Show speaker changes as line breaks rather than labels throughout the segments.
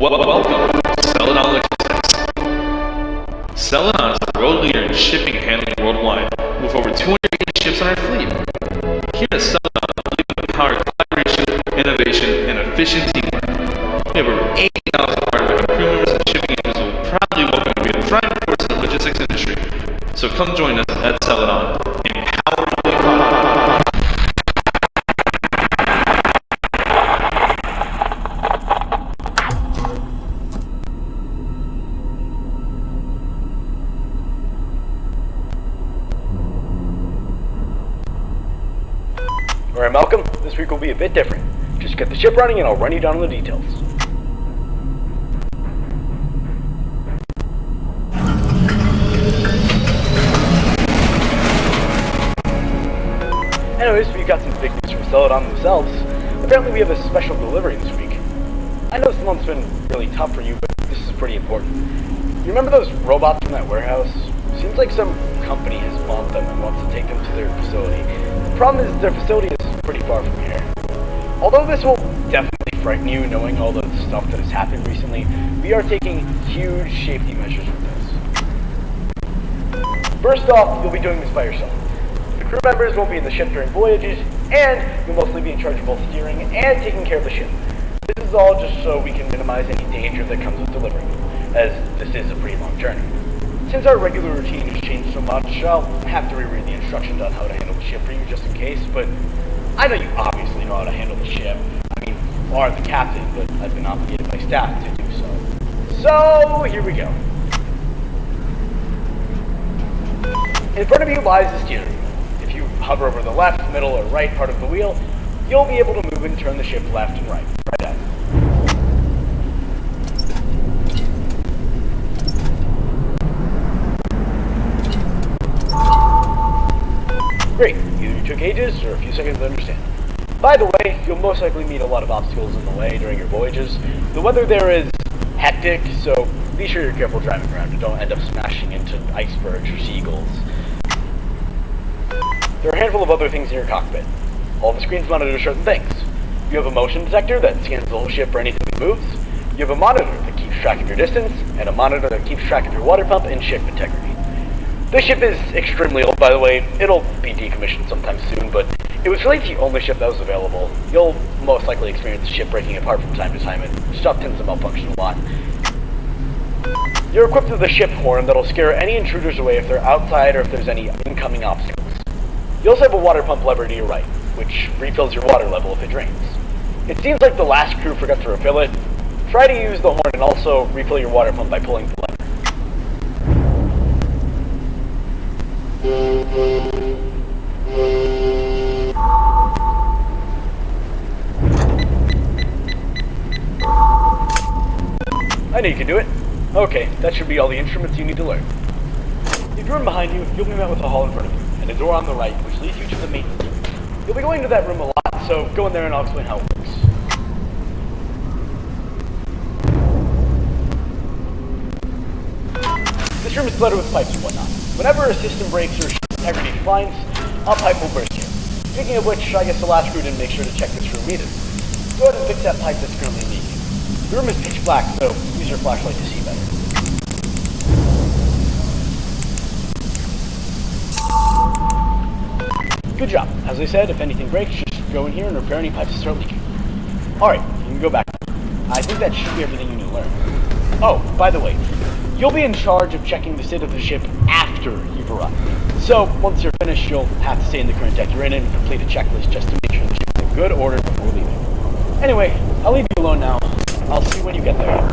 Welcome to Celadon Logistics. Celadon is the world leader in shipping and handling worldwide, with over 280 ships on our fleet. Here at Celadon, we believe in the power of collaboration, innovation, and efficient teamwork. We have over 80,000 hardworking crew members and shipping agents who will proudly welcome you to be a thriving force in the logistics industry. So come join us at Celadon. Empower the economy.
Alright, Malcolm, this week will be a bit different. Just get the ship running and I'll run you down on the details. Anyways, we've got some big news from Celadon themselves. Apparently we have a special delivery this week. I know this month's been really tough for you, but this is pretty important. You remember those robots from that warehouse? Seems like some company has bought them and wants to take them to their facility. The problem is their facility is pretty far from here. Although this will definitely frighten you knowing all the stuff that has happened recently, we are taking huge safety measures with this. First off, you'll be doing this by yourself. The crew members won't be in the ship during voyages, and you'll mostly be in charge of both steering and taking care of the ship. This is all just so we can minimize any danger that comes with delivering, as this is a pretty long journey. Since our regular routine has changed so much, I'll have to reread the instructions on how to handle the ship for you just in case, but I know you obviously know how to handle the ship. I mean, you are the captain, but I've been obligated by staff to do so. So, here we go. In front of you lies the steering wheel. If you hover over the left, middle, or right part of the wheel, you'll be able to move and turn the ship left and right at it. Great, either you took ages or a few seconds to understand. By the way, you'll most likely meet a lot of obstacles in the way during your voyages. The weather there is hectic, so be sure you're careful driving around and don't end up smashing into icebergs or seagulls. There are a handful of other things in your cockpit. All the screens monitor certain things. You have a motion detector that scans the whole ship for anything that moves. You have a monitor that keeps track of your distance, and a monitor that keeps track of your water pump and ship integrity. This ship is extremely old, by the way. It'll be decommissioned sometime soon, but it was really the only ship that was available. You'll most likely experience the ship breaking apart from time to time, and stuff tends to malfunction a lot. You're equipped with a ship horn that'll scare any intruders away if they're outside or if there's any incoming obstacles. You also have a water pump lever to your right, which refills your water level if it drains. It seems like the last crew forgot to refill it. Try to use the horn and also refill your water pump by pulling the lever. I know you can do it. Okay, that should be all the instruments you need to learn. In the room behind you, you'll be met with a hall in front of you, and a door on the right, which leads you to the maintenance room. You'll be going to that room a lot, so go in there and I'll explain how it works. This room is flooded with pipes and whatnot. Whenever a system breaks or integrity declines, a pipe will burst here. Speaking of which, I guess the last crew didn't make sure to check this room either. Go ahead and fix that pipe that's currently leaking. The room is pitch black, so use your flashlight to see better. Good job. As I said, if anything breaks, just go in here and repair any pipes that start leaking. Alright, you can go back. I think that should be everything you need to learn. Oh, by the way, You'll be in charge of checking the state of the ship after you've arrived. So, once you're finished, you'll have to stay in the current deck you're in and complete a checklist just to make sure the ship's in good order before leaving. Anyway, I'll leave you alone now. I'll see you when you get there.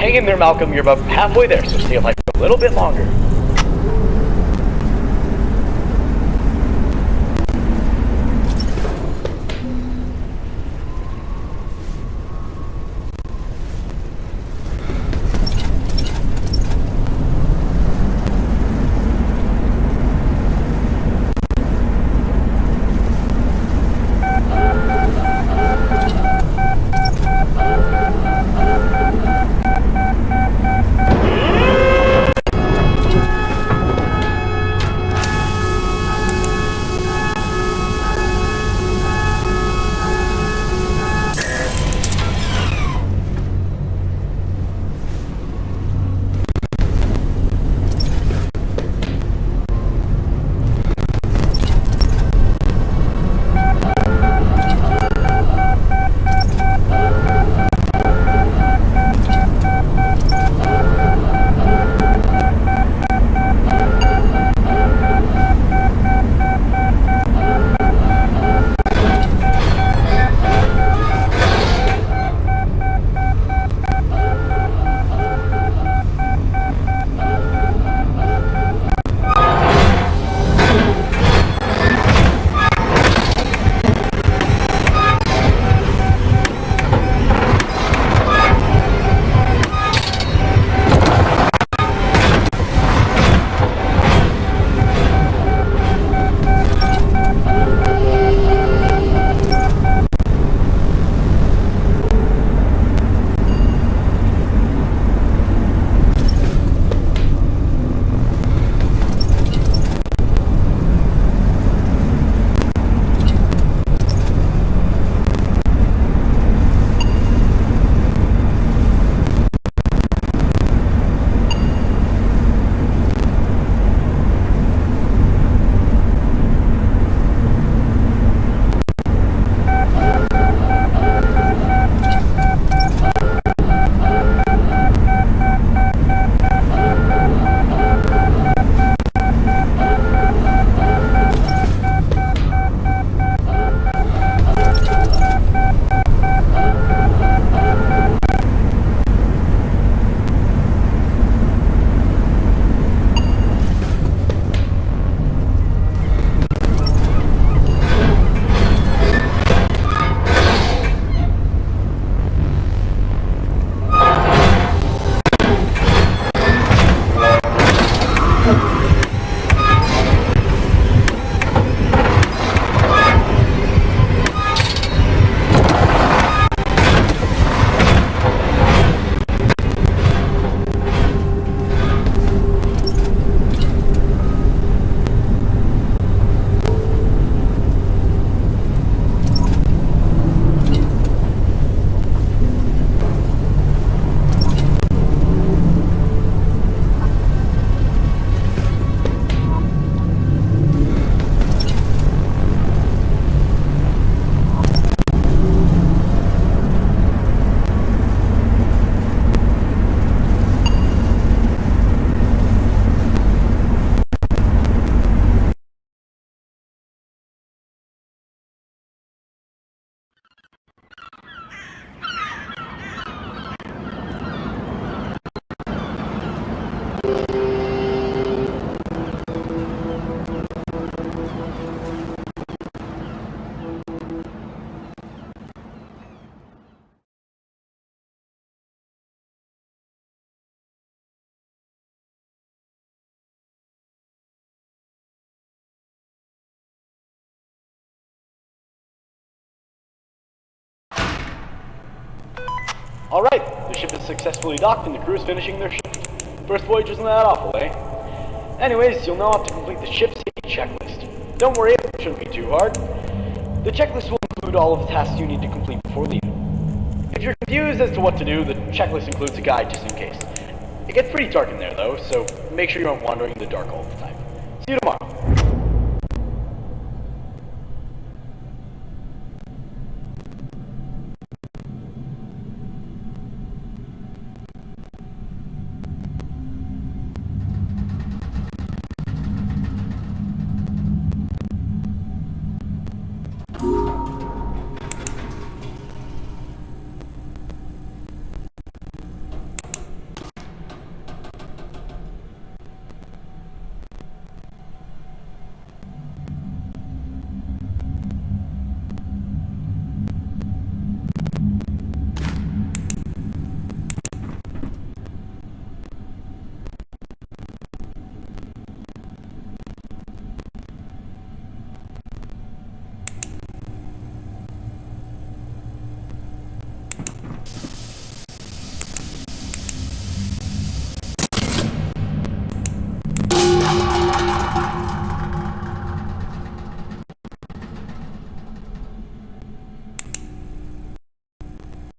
Hang in there, Malcolm. You're about halfway there, so stay alive a little bit longer. Alright, the ship is successfully docked and the crew is finishing their shift. First voyage wasn't that awful, eh? Anyways, you'll now have to complete the ship safety checklist. Don't worry, it shouldn't be too hard. The checklist will include all of the tasks you need to complete before leaving. If you're confused as to what to do, the checklist includes a guide just in case. It gets pretty dark in there though, so make sure you aren't wandering in the dark all the time. See you tomorrow.